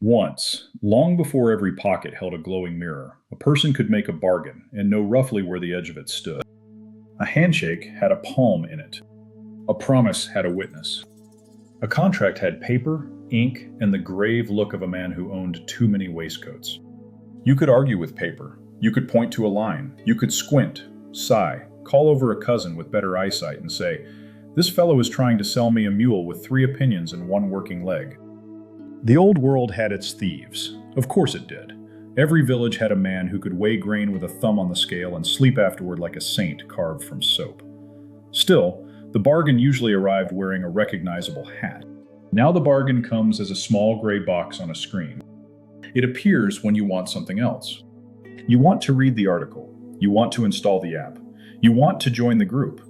Once, long before every pocket held a glowing mirror, a person could make a bargain and know roughly where the edge of it stood. A handshake had a palm in it. A promise had a witness. A contract had paper, ink, and the grave look of a man who owned too many waistcoats. You could argue with paper. You could point to a line. You could squint, sigh, call over a cousin with better eyesight and say, "This fellow is trying to sell me a mule with 3 opinions and 1 working leg." The old world had its thieves. Of course it did. Every village had a man who could weigh grain with a thumb on the scale and sleep afterward like a saint carved from soap. Still, the bargain usually arrived wearing a recognizable hat. Now the bargain comes as a small gray box on a screen. It appears when you want something else. You want to read the article. You want to install the app. You want to join the group.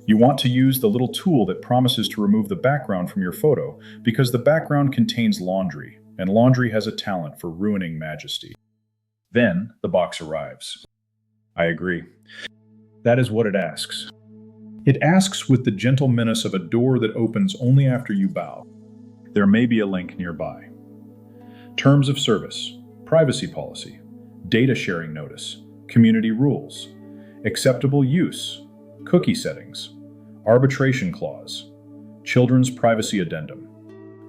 You want to use the little tool that promises to remove the background from your photo because the background contains laundry, and laundry has a talent for ruining majesty. Then the box arrives. I agree. That is what it asks. It asks with the gentle menace of a door that opens only after you bow. There may be a link nearby. Terms of service, privacy policy, data sharing notice, community rules, acceptable use, cookie settings, arbitration clause, children's privacy addendum.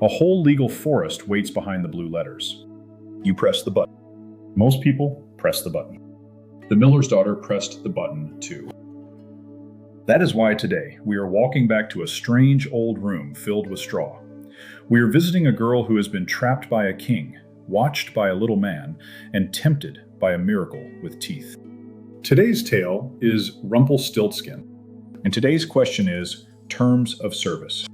A whole legal forest waits behind the blue letters. You press the button. Most people press the button. The miller's daughter pressed the button too. That is why today we are walking back to a strange old room filled with straw. We are visiting a girl who has been trapped by a king, watched by a little man, and tempted by a miracle with teeth. Today's tale is Rumpelstiltskin, and today's question is terms of service.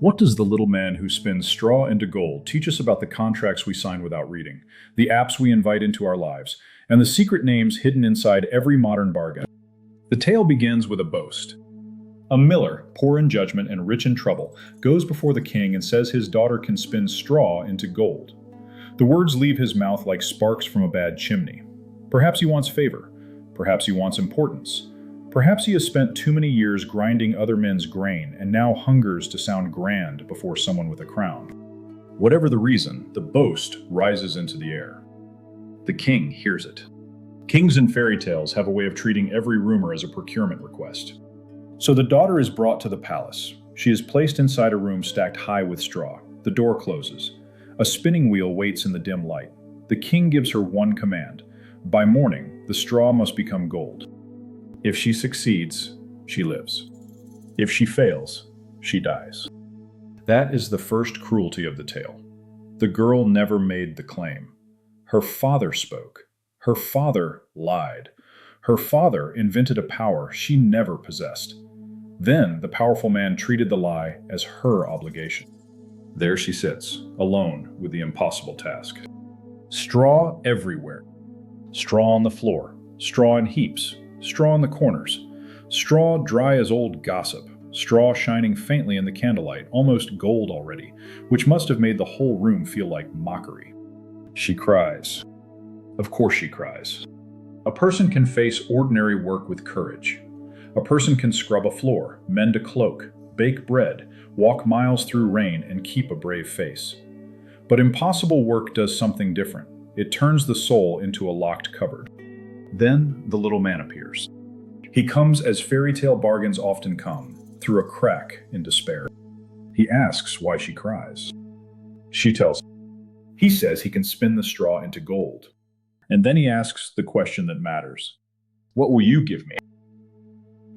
What does the little man who spins straw into gold teach us about the contracts we sign without reading, the apps we invite into our lives, and the secret names hidden inside every modern bargain? The tale begins with a boast. A miller, poor in judgment and rich in trouble, goes before the king and says his daughter can spin straw into gold. The words leave his mouth like sparks from a bad chimney. Perhaps he wants favor. Perhaps he wants importance. Perhaps he has spent too many years grinding other men's grain and now hungers to sound grand before someone with a crown. Whatever the reason, the boast rises into the air. The king hears it. Kings in fairy tales have a way of treating every rumor as a procurement request. So the daughter is brought to the palace. She is placed inside a room stacked high with straw. The door closes. A spinning wheel waits in the dim light. The king gives her one command. By morning, the straw must become gold. If she succeeds, she lives. If she fails, she dies. That is the first cruelty of the tale. The girl never made the claim. Her father spoke. Her father lied. Her father invented a power she never possessed. Then the powerful man treated the lie as her obligation. There she sits, alone with the impossible task. Straw everywhere. Straw on the floor. Straw in heaps. Straw in the corners. Straw dry as old gossip. Straw shining faintly in the candlelight, almost gold already, which must have made the whole room feel like mockery. She cries. Of course she cries. A person can face ordinary work with courage. A person can scrub a floor, mend a cloak, bake bread, walk miles through rain, and keep a brave face. But impossible work does something different. It turns the soul into a locked cupboard. Then the little man appears. He comes as fairy tale bargains often come, through a crack in despair. He asks why she cries. She tells him. He says he can spin the straw into gold. And then he asks the question that matters. What will you give me?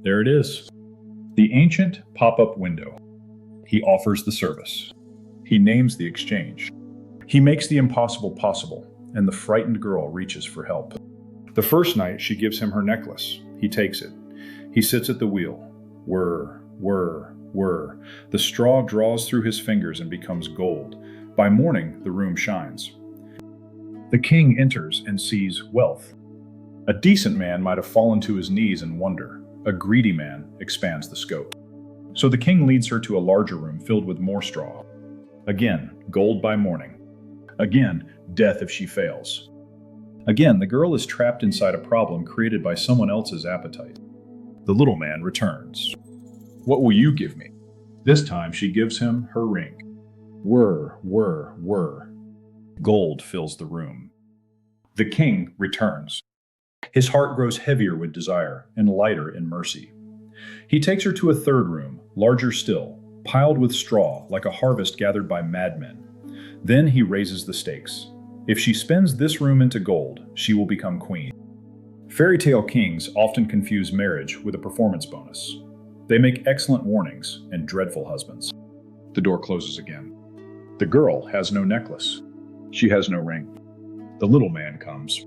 There it is. The ancient pop-up window. He offers the service. He names the exchange. He makes the impossible possible, and the frightened girl reaches for help. The first night, she gives him her necklace. He takes it. He sits at the wheel. Whir, whir, whir. The straw draws through his fingers and becomes gold. By morning, the room shines. The king enters and sees wealth. A decent man might have fallen to his knees in wonder. A greedy man expands the scope. So the king leads her to a larger room filled with more straw. Again, gold by morning. Again, death if she fails. Again, the girl is trapped inside a problem created by someone else's appetite. The little man returns. What will you give me? This time she gives him her ring. Whir, whir, whir. Gold fills the room. The king returns. His heart grows heavier with desire and lighter in mercy. He takes her to a third room, larger still, piled with straw like a harvest gathered by madmen. Then he raises the stakes. If she spends this room into gold, she will become queen. Fairy tale kings often confuse marriage with a performance bonus. They make excellent warnings and dreadful husbands. The door closes again. The girl has no necklace. She has no ring. The little man comes.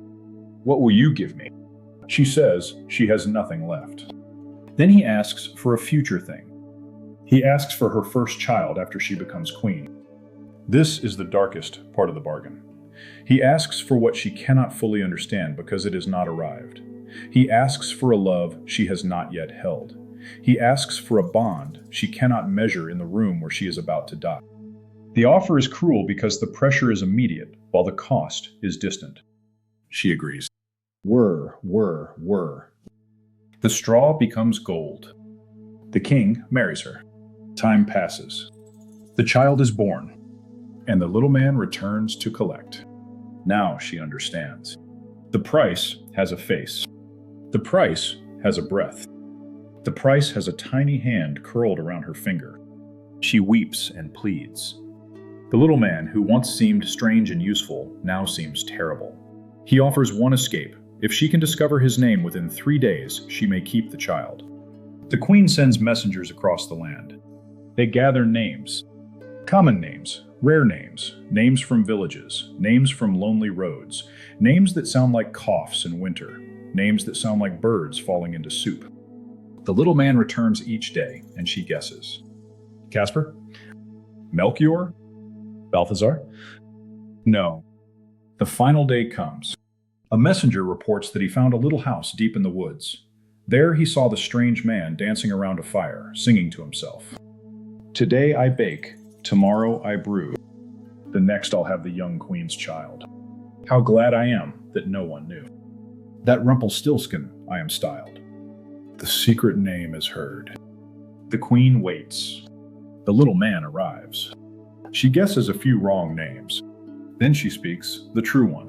What will you give me? She says she has nothing left. Then he asks for a future thing. He asks for her first child after she becomes queen. This is the darkest part of the bargain. He asks for what she cannot fully understand because it has not arrived. He asks for a love she has not yet held. He asks for a bond she cannot measure in the room where she is about to die. The offer is cruel because the pressure is immediate, while the cost is distant. She agrees. Whir. The straw becomes gold. The king marries her. Time passes. The child is born, and the little man returns to collect. Now she understands. The price has a face. The price has a breath. The price has a tiny hand curled around her finger. She weeps and pleads. The little man, who once seemed strange and useful, now seems terrible. He offers one escape. If she can discover his name within 3 days, she may keep the child. The queen sends messengers across the land. They gather names. Common names, rare names, names from villages, names from lonely roads, names that sound like coughs in winter, names that sound like birds falling into soup. The little man returns each day, and she guesses. Casper? Melchior? Balthazar? No. The final day comes. A messenger reports that he found a little house deep in the woods. There he saw the strange man dancing around a fire, singing to himself. Today I bake, tomorrow I brew. The next I'll have the young queen's child. How glad I am that no one knew. That Rumpelstiltskin I am styled. The secret name is heard. The queen waits. The little man arrives. She guesses a few wrong names. Then she speaks the true one.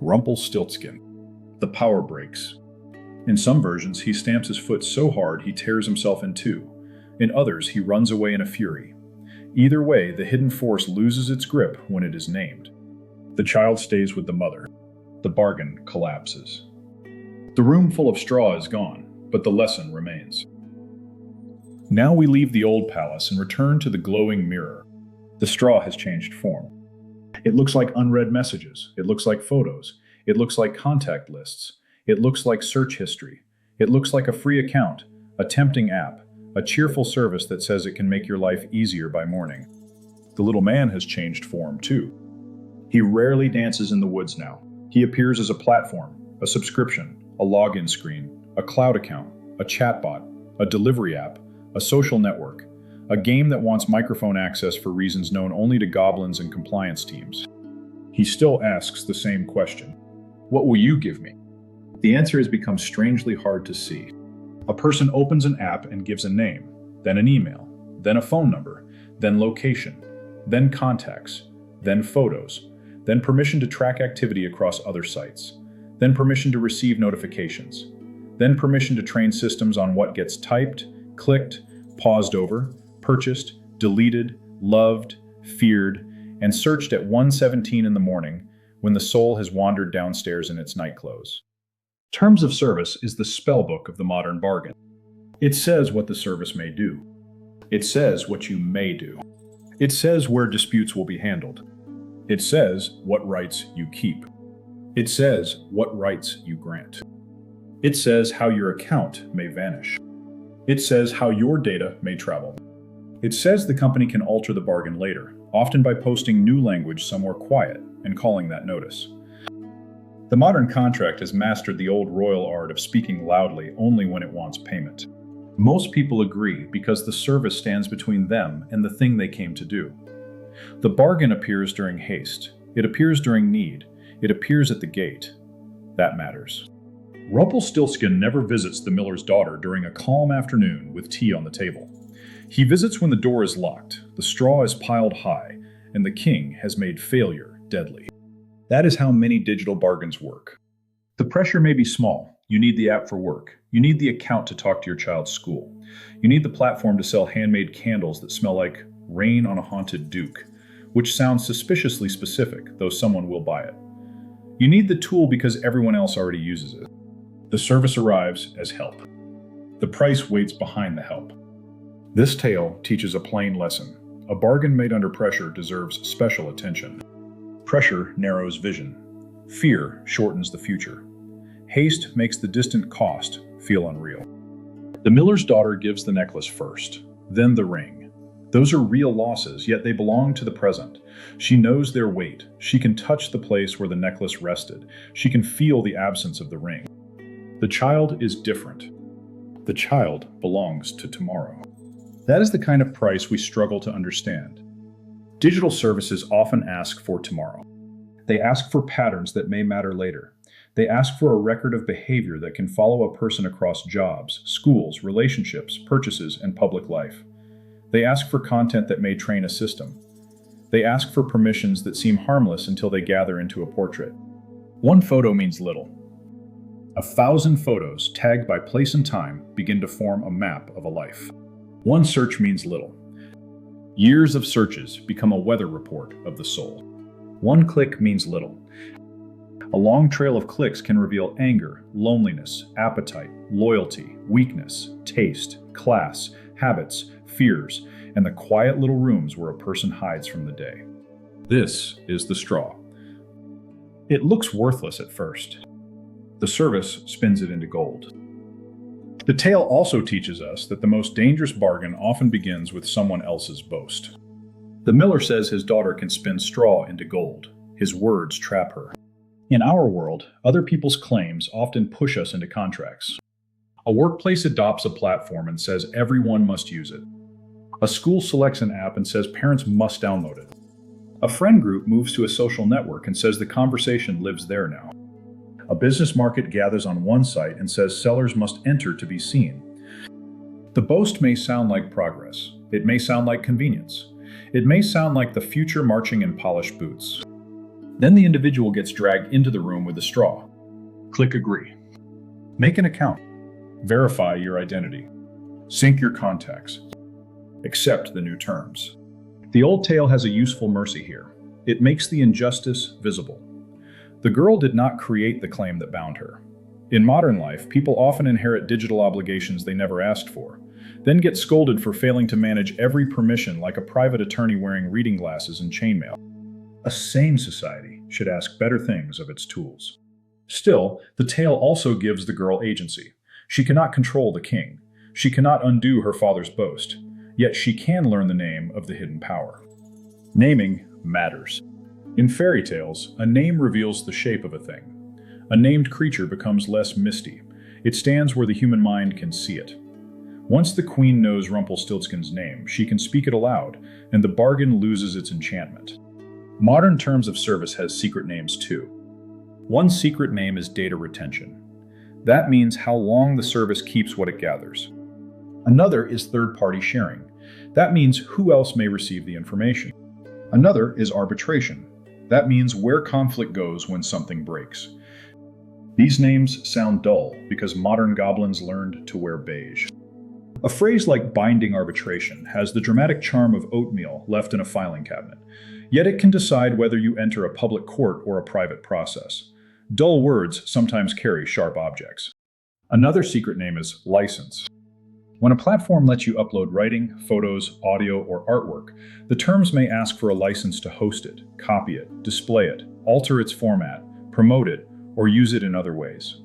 Rumpelstiltskin. The power breaks. In some versions, he stamps his foot so hard he tears himself in two. In others, he runs away in a fury. Either way, the hidden force loses its grip when it is named. The child stays with the mother. The bargain collapses. The room full of straw is gone, but the lesson remains. Now we leave the old palace and return to the glowing mirror. The straw has changed form. It looks like unread messages. It looks like photos. It looks like contact lists. It looks like search history. It looks like a free account, a tempting app, a cheerful service that says it can make your life easier by morning. The little man has changed form too. He rarely dances in the woods now. He appears as a platform, a subscription, a login screen, a cloud account, a chatbot, a delivery app, a social network, a game that wants microphone access for reasons known only to goblins and compliance teams. He still asks the same question. What will you give me? The answer has become strangely hard to see. A person opens an app and gives a name, then an email, then a phone number, then location, then contacts, then photos, then permission to track activity across other sites, then permission to receive notifications, then permission to train systems on what gets typed, clicked, paused over, purchased, deleted, loved, feared, and searched at 1:17 in the morning when the soul has wandered downstairs in its night clothes. Terms of service is the spellbook of the modern bargain. It says what the service may do. It says what you may do. It says where disputes will be handled. It says what rights you keep. It says what rights you grant. It says how your account may vanish. It says how your data may travel. It says the company can alter the bargain later, often by posting new language somewhere quiet and calling that notice. The modern contract has mastered the old royal art of speaking loudly only when it wants payment. Most people agree because the service stands between them and the thing they came to do. The bargain appears during haste. It appears during need. It appears at the gate. That matters. Rumpelstiltskin never visits the miller's daughter during a calm afternoon with tea on the table. He visits when the door is locked, the straw is piled high, and the king has made failure deadly. That is how many digital bargains work. The pressure may be small. You need the app for work. You need the account to talk to your child's school. You need the platform to sell handmade candles that smell like rain on a haunted duke, which sounds suspiciously specific, though someone will buy it. You need the tool because everyone else already uses it. The service arrives as help. The price waits behind the help. This tale teaches a plain lesson. A bargain made under pressure deserves special attention. Pressure narrows vision. Fear shortens the future. Haste makes the distant cost feel unreal. The miller's daughter gives the necklace first, then the ring. Those are real losses, yet they belong to the present. She knows their weight. She can touch the place where the necklace rested. She can feel the absence of the ring. The child is different. The child belongs to tomorrow. That is the kind of price we struggle to understand. Digital services often ask for tomorrow. They ask for patterns that may matter later. They ask for a record of behavior that can follow a person across jobs, schools, relationships, purchases, and public life. They ask for content that may train a system. They ask for permissions that seem harmless until they gather into a portrait. One photo means little. 1,000 photos tagged by place and time begin to form a map of a life. One search means little. Years of searches become a weather report of the soul. One click means little. A long trail of clicks can reveal anger, loneliness, appetite, loyalty, weakness, taste, class, habits, fears, and the quiet little rooms where a person hides from the day. This is the straw. It looks worthless at first. The service spins it into gold. The tale also teaches us that the most dangerous bargain often begins with someone else's boast. The miller says his daughter can spin straw into gold. His words trap her. In our world, other people's claims often push us into contracts. A workplace adopts a platform and says everyone must use it. A school selects an app and says parents must download it. A friend group moves to a social network and says the conversation lives there now. A business market gathers on one site and says sellers must enter to be seen. The boast may sound like progress. It may sound like convenience. It may sound like the future marching in polished boots. Then the individual gets dragged into the room with a straw. Click agree. Make an account. Verify your identity. Sync your contacts. Accept the new terms. The old tale has a useful mercy here. It makes the injustice visible. The girl did not create the claim that bound her. In modern life, people often inherit digital obligations they never asked for, then get scolded for failing to manage every permission like a private attorney wearing reading glasses and chainmail. A sane society should ask better things of its tools. Still, the tale also gives the girl agency. She cannot control the king. She cannot undo her father's boast. Yet she can learn the name of the hidden power. Naming matters. In fairy tales, a name reveals the shape of a thing. A named creature becomes less misty. It stands where the human mind can see it. Once the queen knows Rumpelstiltskin's name, she can speak it aloud, and the bargain loses its enchantment. Modern terms of service has secret names too. One secret name is data retention. That means how long the service keeps what it gathers. Another is third-party sharing. That means who else may receive the information. Another is arbitration. That means where conflict goes when something breaks. These names sound dull because modern goblins learned to wear beige. A phrase like binding arbitration has the dramatic charm of oatmeal left in a filing cabinet, yet it can decide whether you enter a public court or a private process. Dull words sometimes carry sharp objects. Another secret name is license. When a platform lets you upload writing, photos, audio, or artwork, the terms may ask for a license to host it, copy it, display it, alter its format, promote it, or use it in other ways.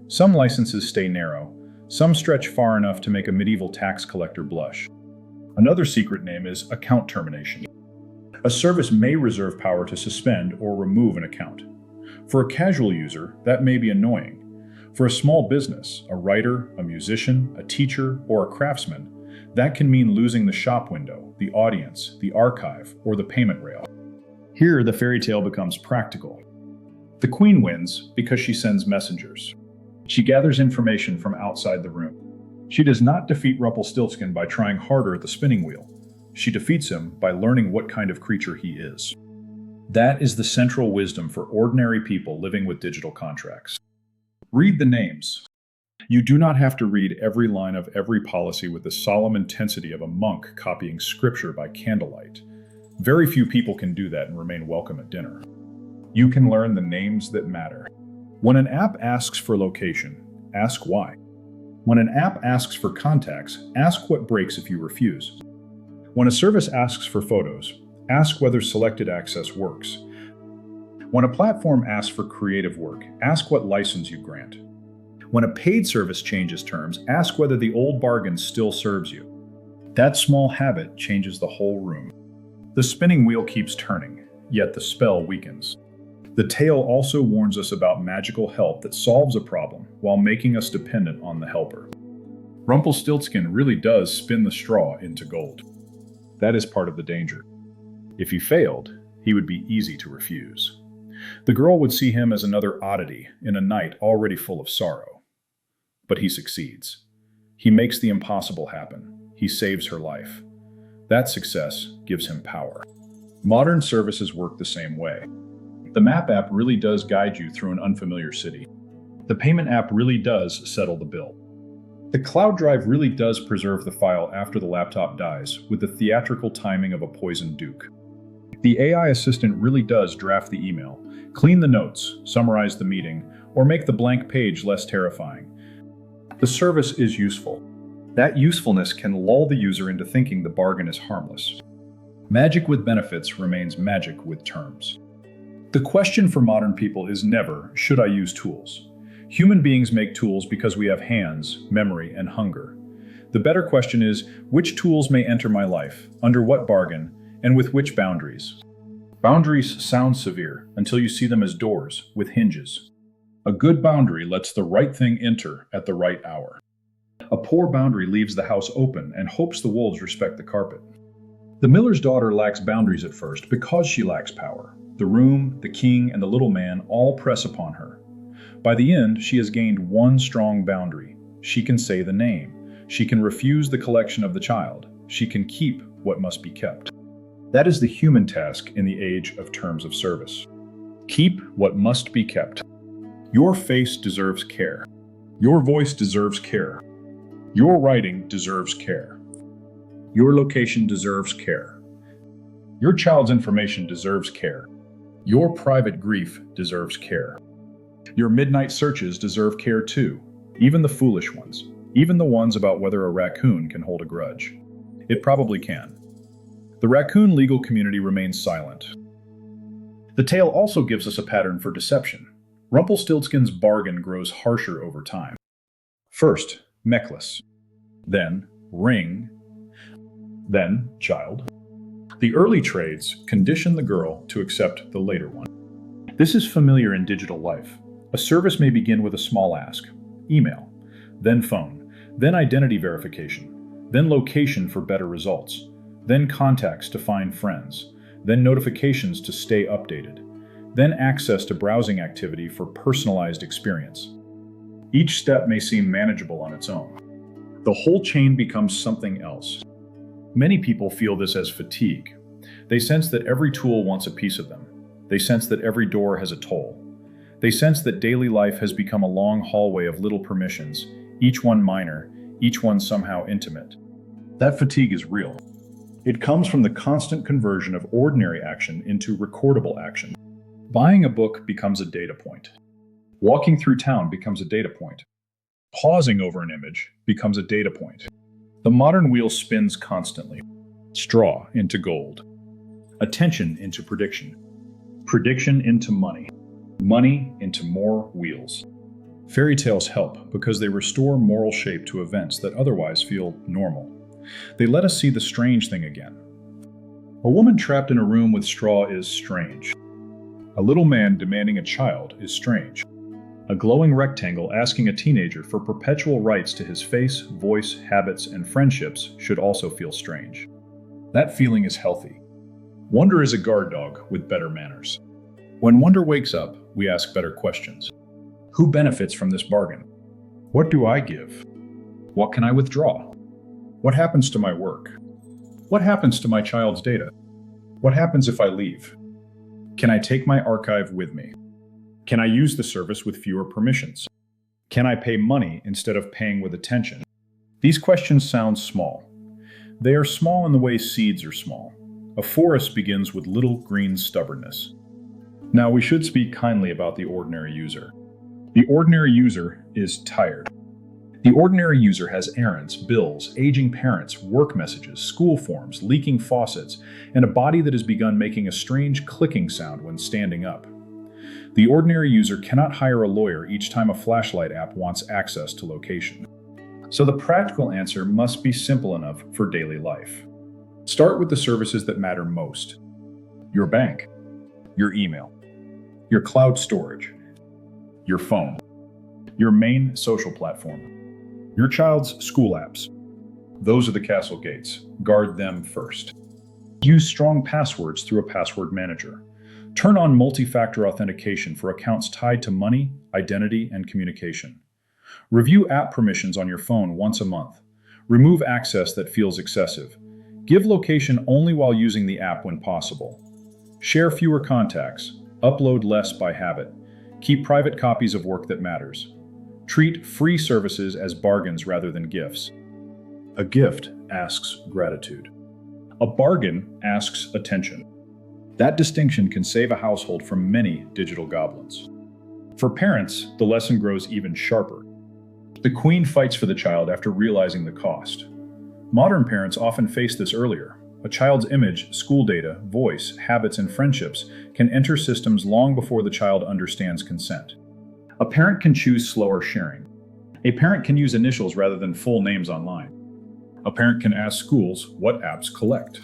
Some licenses stay narrow. Some stretch far enough to make a medieval tax collector blush. Another secret name is account termination. A service may reserve power to suspend or remove an account. For a casual user, that may be annoying. For a small business, a writer, a musician, a teacher, or a craftsman, that can mean losing the shop window, the audience, the archive, or the payment rail. Here, the fairy tale becomes practical. The queen wins because she sends messengers. She gathers information from outside the room. She does not defeat Rumpelstiltskin by trying harder at the spinning wheel. She defeats him by learning what kind of creature he is. That is the central wisdom for ordinary people living with digital contracts. Read the names. You do not have to read every line of every policy with the solemn intensity of a monk copying scripture by candlelight. Very few people can do that and remain welcome at dinner. You can learn the names that matter. When an app asks for location, ask why. When an app asks for contacts, ask what breaks if you refuse. When a service asks for photos, ask whether selected access works. When a platform asks for creative work, ask what license you grant. When a paid service changes terms, ask whether the old bargain still serves you. That small habit changes the whole room. The spinning wheel keeps turning, yet the spell weakens. The tale also warns us about magical help that solves a problem while making us dependent on the helper. Rumpelstiltskin really does spin the straw into gold. That is part of the danger. If he failed, he would be easy to refuse. The girl would see him as another oddity in a night already full of sorrow. But he succeeds. He makes the impossible happen. He saves her life. That success gives him power. Modern services work the same way. The map app really does guide you through an unfamiliar city. The payment app really does settle the bill. The cloud drive really does preserve the file after the laptop dies with the theatrical timing of a poisoned duke. The AI assistant really does draft the email, clean the notes, summarize the meeting, or make the blank page less terrifying. The service is useful. That usefulness can lull the user into thinking the bargain is harmless. Magic with benefits remains magic with terms. The question for modern people is never, should I use tools? Human beings make tools because we have hands, memory, and hunger. The better question is, which tools may enter my life, under what bargain, and with which boundaries? Boundaries sound severe until you see them as doors with hinges. A good boundary lets the right thing enter at the right hour. A poor boundary leaves the house open and hopes the wolves respect the carpet. The miller's daughter lacks boundaries at first because she lacks power. The room, the king, and the little man all press upon her. By the end, she has gained one strong boundary. She can say the name. She can refuse the collection of the child. She can keep what must be kept. That is the human task in the age of terms of service. Keep what must be kept. Your face deserves care. Your voice deserves care. Your writing deserves care. Your location deserves care. Your child's information deserves care. Your private grief deserves care. Your midnight searches deserve care too, even the foolish ones, even the ones about whether a raccoon can hold a grudge. It probably can. The raccoon legal community remains silent. The tale also gives us a pattern for deception. Rumpelstiltskin's bargain grows harsher over time. First, necklace. Then, ring. Then, child. The early trades condition the girl to accept the later one. This is familiar in digital life. A service may begin with a small ask, email, then phone, then identity verification, then location for better results, then contacts to find friends, then notifications to stay updated, then access to browsing activity for personalized experience. Each step may seem manageable on its own. The whole chain becomes something else. Many people feel this as fatigue. They sense that every tool wants a piece of them. They sense that every door has a toll. They sense that daily life has become a long hallway of little permissions, each one minor, each one somehow intimate. That fatigue is real. It comes from the constant conversion of ordinary action into recordable action. Buying a book becomes a data point. Walking through town becomes a data point. Pausing over an image becomes a data point. The modern wheel spins constantly. Straw into gold. Attention into prediction. Prediction into money. Money into more wheels. Fairy tales help because they restore moral shape to events that otherwise feel normal. They let us see the strange thing again. A woman trapped in a room with straw is strange. A little man demanding a child is strange. A glowing rectangle asking a teenager for perpetual rights to his face, voice, habits, and friendships should also feel strange. That feeling is healthy. Wonder is a guard dog with better manners. When wonder wakes up, we ask better questions. Who benefits from this bargain? What do I give? What can I withdraw? What happens to my work? What happens to my child's data? What happens if I leave? Can I take my archive with me? Can I use the service with fewer permissions? Can I pay money instead of paying with attention? These questions sound small. They are small in the way seeds are small. A forest begins with little green stubbornness. Now, we should speak kindly about the ordinary user. The ordinary user is tired. The ordinary user has errands, bills, aging parents, work messages, school forms, leaking faucets, and a body that has begun making a strange clicking sound when standing up. The ordinary user cannot hire a lawyer each time a flashlight app wants access to location. So the practical answer must be simple enough for daily life. Start with the services that matter most. Your bank, your email, your cloud storage, your phone, your main social platform, your child's school apps. Those are the castle gates. Guard them first. Use strong passwords through a password manager. Turn on multi-factor authentication for accounts tied to money, identity, and communication. Review app permissions on your phone once a month. Remove access that feels excessive. Give location only while using the app when possible. Share fewer contacts. Upload less by habit. Keep private copies of work that matters. Treat free services as bargains rather than gifts. A gift asks gratitude. A bargain asks attention. That distinction can save a household from many digital goblins. For parents, the lesson grows even sharper. The queen fights for the child after realizing the cost. Modern parents often face this earlier. A child's image, school data, voice, habits, and friendships can enter systems long before the child understands consent. A parent can choose slower sharing. A parent can use initials rather than full names online. A parent can ask schools what apps collect.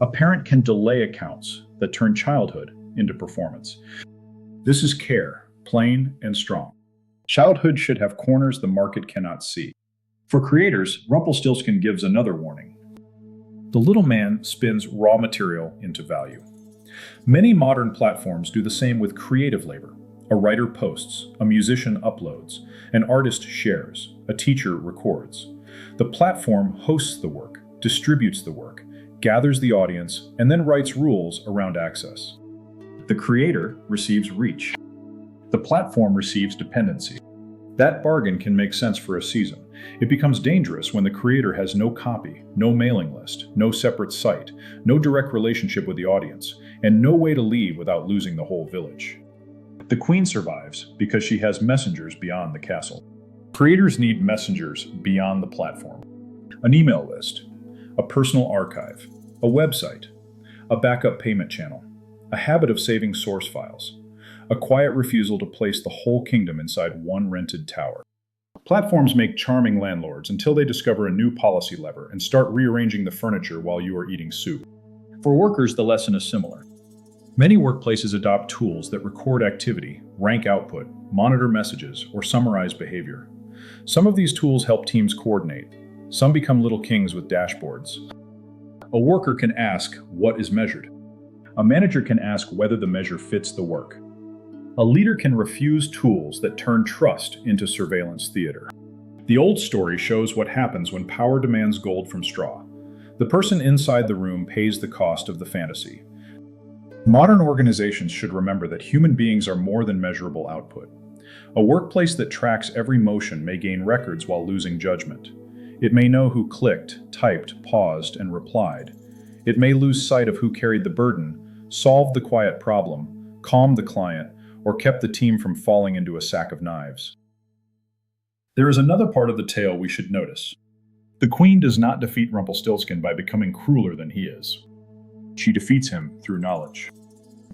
A parent can delay accounts that turn childhood into performance. This is care, plain and strong. Childhood should have corners the market cannot see. For creators, Rumpelstiltskin gives another warning. The little man spins raw material into value. Many modern platforms do the same with creative labor. A writer posts, a musician uploads, an artist shares, a teacher records. The platform hosts the work, distributes the work, gathers the audience, and then writes rules around access. The creator receives reach. The platform receives dependency. That bargain can make sense for a season. It becomes dangerous when the creator has no copy, no mailing list, no separate site, no direct relationship with the audience, and no way to leave without losing the whole village. The queen survives because she has messengers beyond the castle. Creators need messengers beyond the platform. An email list, a personal archive, a website, a backup payment channel, a habit of saving source files, a quiet refusal to place the whole kingdom inside one rented tower. Platforms make charming landlords until they discover a new policy lever and start rearranging the furniture while you are eating soup. For workers, the lesson is similar. Many workplaces adopt tools that record activity, rank output, monitor messages, or summarize behavior. Some of these tools help teams coordinate. Some become little kings with dashboards. A worker can ask what is measured. A manager can ask whether the measure fits the work. A leader can refuse tools that turn trust into surveillance theater. The old story shows what happens when power demands gold from straw. The person inside the room pays the cost of the fantasy. Modern organizations should remember that human beings are more than measurable output. A workplace that tracks every motion may gain records while losing judgment. It may know who clicked, typed, paused, and replied. It may lose sight of who carried the burden, solved the quiet problem, calmed the client, or kept the team from falling into a sack of knives. There is another part of the tale we should notice. The queen does not defeat Rumpelstiltskin by becoming crueler than he is. She defeats him through knowledge.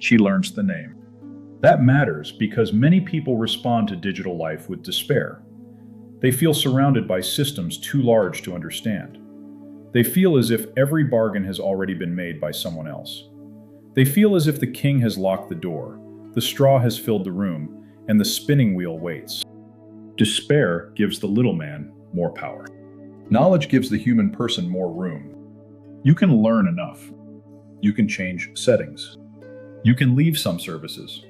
She learns the name. That matters because many people respond to digital life with despair. They feel surrounded by systems too large to understand. They feel as if every bargain has already been made by someone else. They feel as if the king has locked the door, the straw has filled the room, and the spinning wheel waits. Despair gives the little man more power. Knowledge gives the human person more room. You can learn enough. You can change settings. You can leave some services.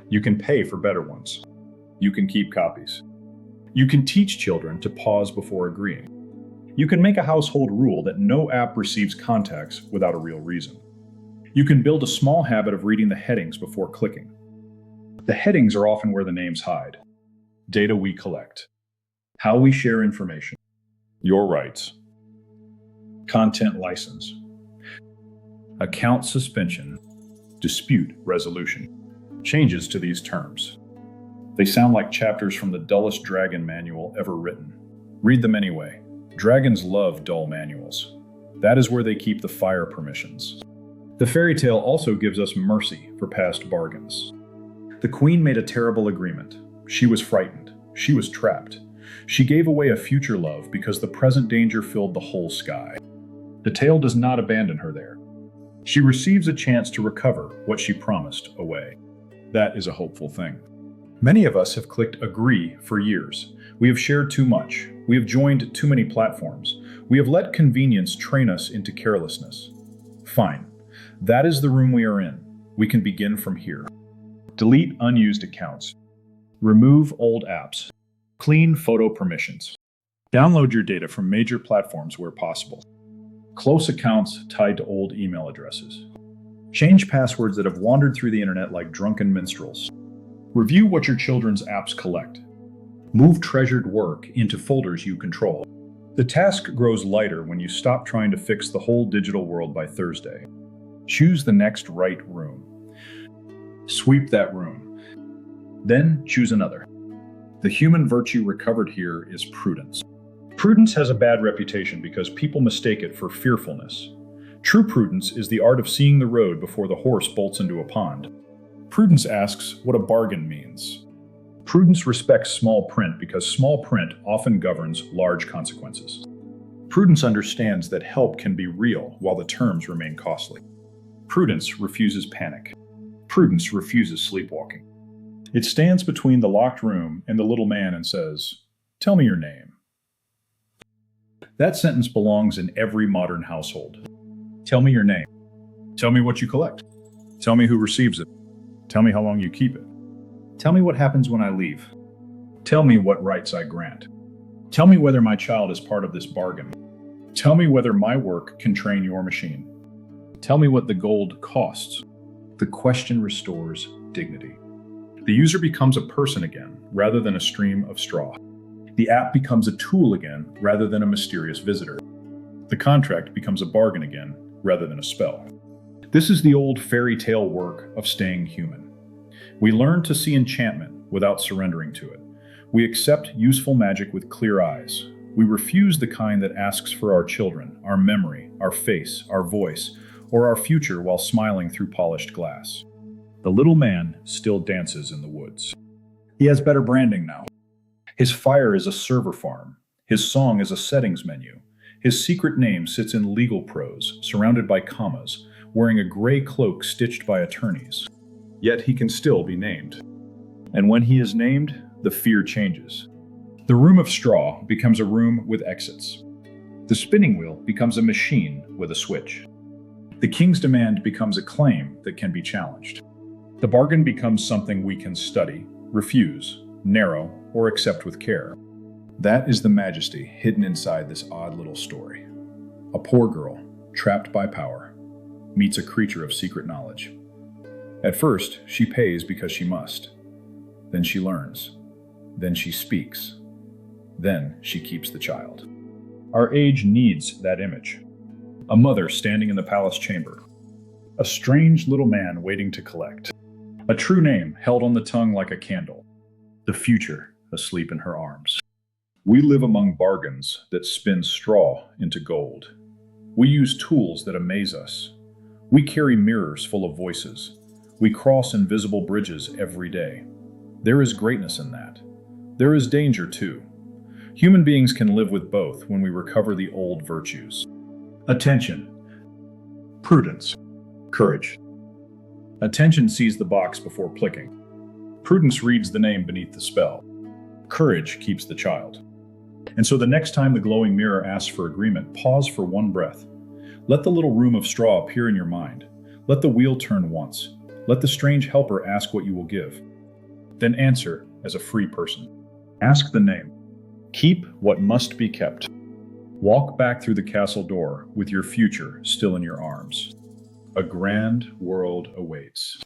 You can pay for better ones. You can keep copies. You can teach children to pause before agreeing. You can make a household rule that no app receives contacts without a real reason. You can build a small habit of reading the headings before clicking. The headings are often where the names hide. Data we collect. How we share information. Your rights. Content license. Account suspension. Dispute resolution. Changes to these terms. They sound like chapters from the dullest dragon manual ever written. Read them anyway. Dragons love dull manuals. That is where they keep the fire permissions. The fairy tale also gives us mercy for past bargains. The queen made a terrible agreement. She was frightened. She was trapped. She gave away a future love because the present danger filled the whole sky. The tale does not abandon her there. She receives a chance to recover what she promised away. That is a hopeful thing. Many of us have clicked agree for years. We have shared too much. We have joined too many platforms. We have let convenience train us into carelessness. Fine. That is the room we are in. We can begin from here. Delete unused accounts. Remove old apps. Clean photo permissions. Download your data from major platforms where possible. Close accounts tied to old email addresses. Change passwords that have wandered through the internet like drunken minstrels. Review what your children's apps collect. Move treasured work into folders you control. The task grows lighter when you stop trying to fix the whole digital world by Thursday. Choose the next right room. Sweep that room. Then choose another. The human virtue recovered here is prudence. Prudence has a bad reputation because people mistake it for fearfulness. True prudence is the art of seeing the road before the horse bolts into a pond. Prudence asks what a bargain means. Prudence respects small print because small print often governs large consequences. Prudence understands that help can be real while the terms remain costly. Prudence refuses panic. Prudence refuses sleepwalking. It stands between the locked room and the little man and says, "Tell me your name." That sentence belongs in every modern household. Tell me your name. Tell me what you collect. Tell me who receives it. Tell me how long you keep it. Tell me what happens when I leave. Tell me what rights I grant. Tell me whether my child is part of this bargain. Tell me whether my work can train your machine. Tell me what the gold costs. The question restores dignity. The user becomes a person again, rather than a stream of straw. The app becomes a tool again, rather than a mysterious visitor. The contract becomes a bargain again, rather than a spell. This is the old fairy tale work of staying human. We learn to see enchantment without surrendering to it. We accept useful magic with clear eyes. We refuse the kind that asks for our children, our memory, our face, our voice, or our future while smiling through polished glass. The little man still dances in the woods. He has better branding now. His fire is a server farm. His song is a settings menu. His secret name sits in legal prose, surrounded by commas, wearing a gray cloak stitched by attorneys. Yet he can still be named. And when he is named, the fear changes. The room of straw becomes a room with exits. The spinning wheel becomes a machine with a switch. The king's demand becomes a claim that can be challenged. The bargain becomes something we can study, refuse, narrow, or accept with care. That is the majesty hidden inside this odd little story. A poor girl, trapped by power, meets a creature of secret knowledge. At first, she pays because she must. Then she learns. Then she speaks. Then she keeps the child. Our age needs that image. A mother standing in the palace chamber. A strange little man waiting to collect. A true name held on the tongue like a candle. The future asleep in her arms. We live among bargains that spin straw into gold. We use tools that amaze us. We carry mirrors full of voices. We cross invisible bridges every day. There is greatness in that. There is danger too. Human beings can live with both when we recover the old virtues. Attention. Prudence. Courage. Attention sees the box before clicking. Prudence reads the name beneath the spell. Courage keeps the child. And so the next time the glowing mirror asks for agreement, pause for one breath. Let the little room of straw appear in your mind. Let the wheel turn once. Let the strange helper ask what you will give. Then answer as a free person. Ask the name. Keep what must be kept. Walk back through the castle door with your future still in your arms. A grand world awaits.